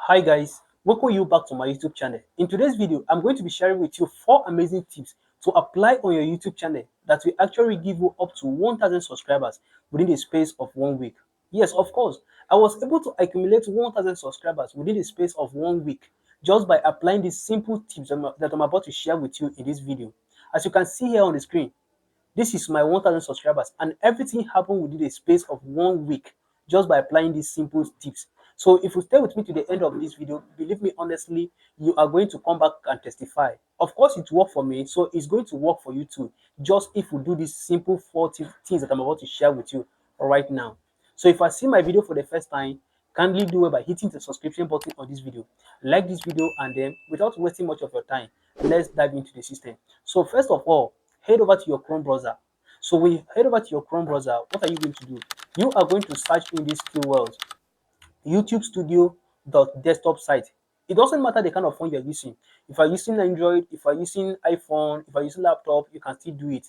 Hi guys, welcome you back to my YouTube channel. In today's video, I'm going to be sharing with you 4 amazing tips to apply on your YouTube channel that will actually give you up to 1,000 subscribers within the space of 1 week. Yes, of course, I was able to accumulate 1,000 subscribers within the space of 1 week just by applying these simple tips that I'm about to share with you in this video. As you can see here on the screen, this is my 1,000 subscribers, and everything happened within the space of 1 week just by applying these simple tips. So if you stay with me to the end of this video, believe me honestly, you are going to come back and testify. Of course, it worked for me, so it's going to work for you too. Just if you do these simple 40 things that I'm about to share with you right now. So if I see my video for the first time, kindly do it by hitting the subscription button on this video. Like this video, and then without wasting much of your time, let's dive into the system. So first of all, head over to your Chrome browser. So when you head over to your Chrome browser, what are you going to do? You are going to search in this keyword, YouTube Studio desktop site. It doesn't matter the kind of phone you're using. If you're using Android, if you're using iPhone, if you're using laptop, you can still do it.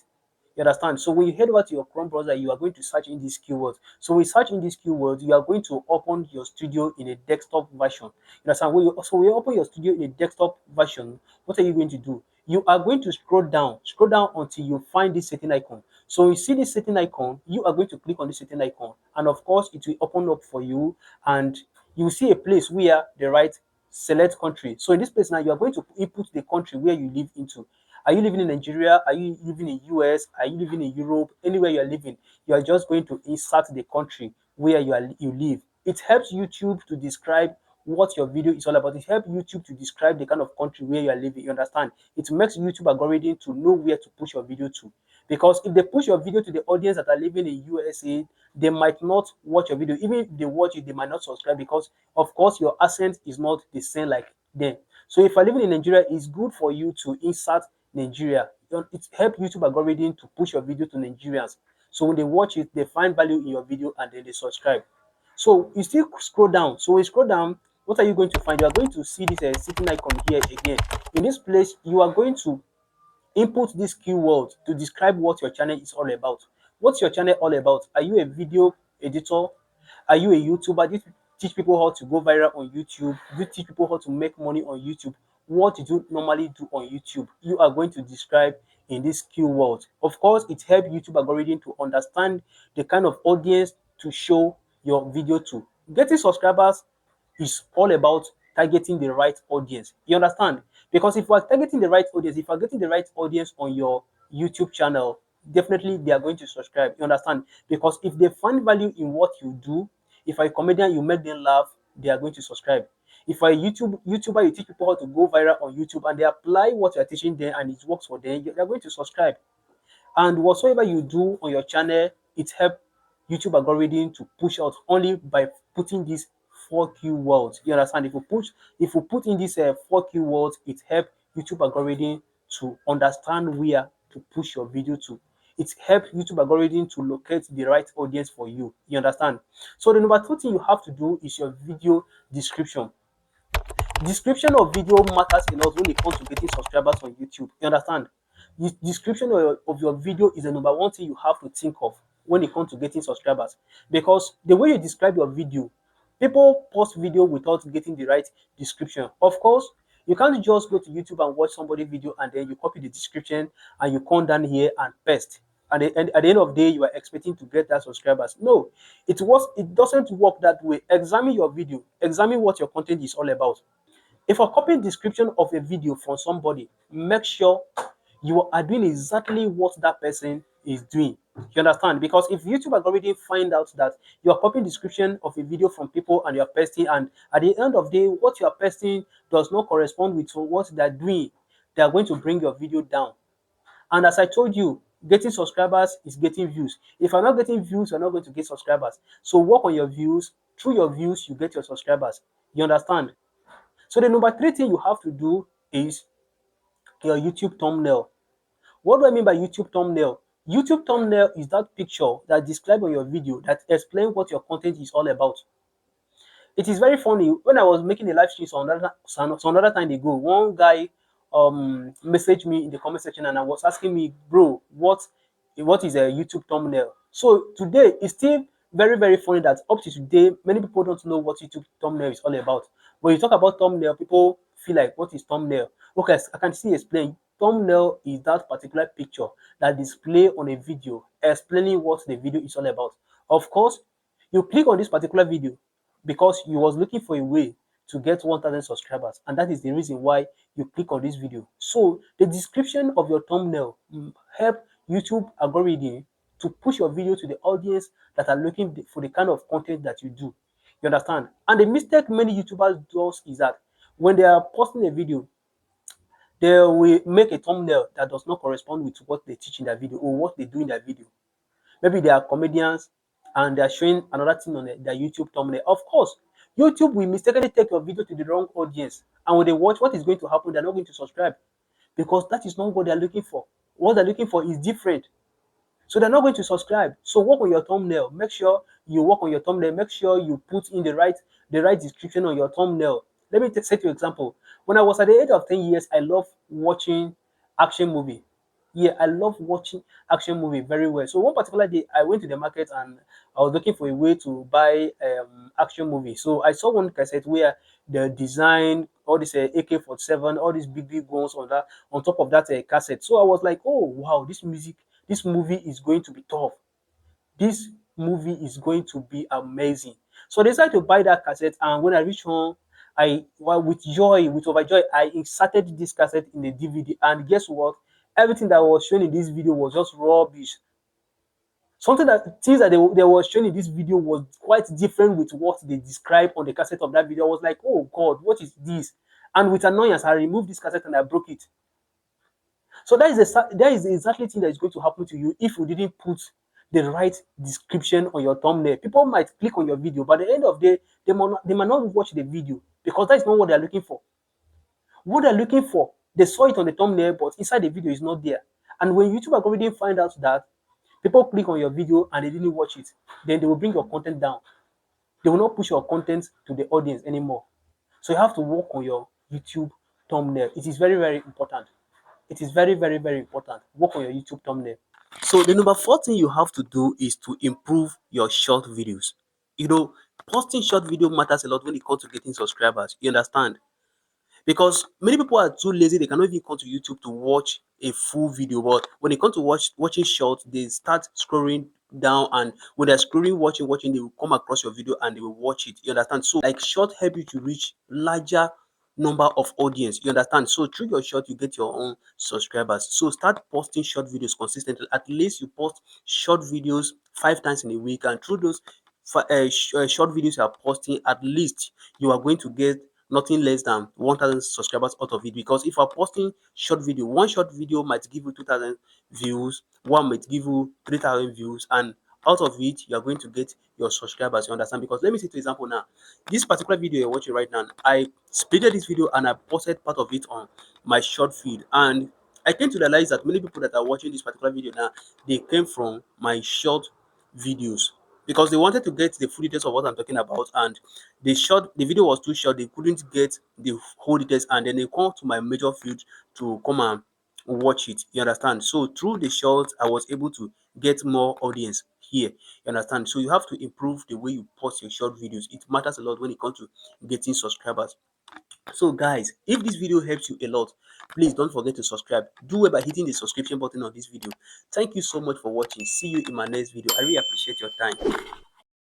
You understand? So when you head over to your Chrome browser, you are going to search in these keywords. So when you search in these keywords, you are going to open your studio in a desktop version. You understand? When you open your studio in a desktop version, what are you going to do? You are going to scroll down until you find this setting icon. So when you see this setting icon, you are going to click on this setting icon, and of course, it will open up for you, and you will see a place where the right select country. So in this place now, you are going to input the country where you live into. Are you living in Nigeria? Are you living in US? Are you living in Europe? Anywhere you are living, you are just going to insert the country where you live. It helps YouTube to describe what your video is all about. It helps YouTube to describe the kind of country where you are living. You understand? It makes YouTube algorithm to know where to push your video to. Because if they push your video to the audience that are living in USA, they might not watch your video. Even if they watch it, they might not subscribe because, of course, your accent is not the same like them. So if you're living in Nigeria, it's good for you to insert Nigeria. It helps YouTube algorithm to push your video to Nigerians. So when they watch it, they find value in your video and then they subscribe. So you still scroll down. So when you scroll down, what are you going to find? You are going to see this sitting icon here again. In this place, you are going to input this keyword to describe what your channel is all about. What's your channel all about? Are you a video editor? Are you a YouTuber? Do you teach people how to go viral on YouTube? Do you teach people how to make money on YouTube? What do you normally do on YouTube? You are going to describe in this keyword. Of course, it helps YouTube algorithm to understand the kind of audience to show your video to. Getting subscribers is all about targeting the right audience. You understand? Because if you are targeting the right audience, if you are getting the right audience on your YouTube channel, definitely they are going to subscribe. You understand? Because if they find value in what you do, if you're a comedian, you make them laugh, they are going to subscribe. If you're a YouTuber, you teach people how to go viral on YouTube and they apply what you're teaching them and it works for them, they're going to subscribe. And whatsoever you do on your channel, it helps YouTube algorithm to push out only by putting these 4 keywords. You understand? If you put in these 4 keywords, it helps YouTube algorithm to understand where to push your video to. It helps YouTube algorithm to locate the right audience for you. You understand? So the number 2 thing you have to do is your video description. Description of video matters a lot when it comes to getting subscribers on YouTube. You understand? The description of your video is the number 1 thing you have to think of when it comes to getting subscribers. Because the way you describe your video, people post video without getting the right description. Of course, you can't just go to YouTube and watch somebody's video and then you copy the description and you come down here and paste. And at the end of the day, you are expecting to get that subscribers. No, it doesn't work that way. Examine your video, examine what your content is all about. If you're copying description of a video from somebody, make sure you are doing exactly what that person is doing. You understand? Because if YouTube algorithm find out that you are copying description of a video from people and you are pasting, and at the end of the day, what you are pasting does not correspond with what they're doing, they are going to bring your video down. And as I told you, getting subscribers is getting views. If you're not getting views, you're not going to get subscribers. So work on your views. Through your views, you get your subscribers. You understand? So the number 3 thing you have to do is your YouTube thumbnail. What do I mean by YouTube thumbnail? YouTube thumbnail is that picture that describes on your video that explains what your content is all about. It is very funny. When I was making a live stream some other time ago, one guy messaged me in the comment section and I was asking me, bro, what is a YouTube thumbnail? So today it's still very, very funny that up to today, many people don't know what YouTube thumbnail is all about. When you talk about thumbnail, people feel like, what is thumbnail? Okay, I can see explain. Thumbnail is that particular picture that display on a video explaining what the video is all about. Of course, you click on this particular video because you was looking for a way to get 1,000 subscribers, and that is the reason why you click on this video. So the description of your thumbnail help YouTube algorithm to push your video to the audience that are looking for the kind of content that you do. You understand? And the mistake many YouTubers does is that when they are posting a video, they will make a thumbnail that does not correspond with what they teach in that video or what they do in that video. Maybe they are comedians and they are showing another thing on their YouTube thumbnail. Of course, YouTube will mistakenly take your video to the wrong audience. And when they watch, what is going to happen? They're not going to subscribe because that is not what they're looking for. What they're looking for is different. So they're not going to subscribe. So work on your thumbnail. Make sure you work on your thumbnail. Make sure you put in the right description on your thumbnail. Let me set you an example. When I was at the age of 10 years, I love watching action movie. Yeah, I love watching action movie very well. So one particular day, I went to the market and I was looking for a way to buy action movie. So I saw one cassette where the design, all this AK-47, all these big guns on top of that cassette. So I was like, oh wow, this movie is going to be tough. This movie is going to be amazing. So I decided to buy that cassette, and when I reached home, with overjoy, I inserted this cassette in the DVD, and guess what? Everything that was shown in this video was just rubbish. Things that they were showing in this video was quite different with what they described on the cassette of that video. I was like, oh God, what is this? And with annoyance, I removed this cassette and I broke it. So that is exactly the thing that is going to happen to you if you didn't put the right description on your thumbnail. People might click on your video, but at the end of the day, they might not watch the video because that is not what they're looking for. What they're looking for, they saw it on the thumbnail, but inside the video is not there. And when YouTube algorithm find out that people click on your video and they didn't watch it, then they will bring your content down. They will not push your content to the audience anymore. So you have to work on your YouTube thumbnail. It is very, very important. It is very, very, very important. Work on your YouTube thumbnail. So the number four thing you have to do is to improve your short videos. You know, posting short video matters a lot when it comes to getting subscribers. You understand? Because many people are too lazy, they cannot even come to YouTube to watch a full video. But when they come to watching short, they start scrolling down, and when they're scrolling, watching, they will come across your video and they will watch it. You understand? So like short help you to reach larger number of audience. You understand? So through your short, you get your own subscribers. So start posting short videos consistently. At least you post short videos 5 times in a week, and through those short videos you are posting, at least you are going to get nothing less than 1,000 subscribers out of it. Because if you're posting short video, one short video might give you 2,000 views, one might give you 3,000 views, and out of it you are going to get your subscribers. You understand? Because let me say, for example, now this particular video you're watching right now, I splitted this video and I posted part of it on my short feed, and I came to realize that many people that are watching this particular video now, they came from my short videos because they wanted to get the full details of what I'm talking about, and the video was too short, they couldn't get the whole details, and then they come to my major feed to come and watch it. You understand? So through the short, I was able to get more audience here. You understand? So you have to improve the way you post your short videos. It matters a lot when it comes to getting subscribers. So guys, if this video helps you a lot, please don't forget to subscribe. Do it by hitting the subscription button on this video. Thank you so much for watching. See you in my next video. I really appreciate your time.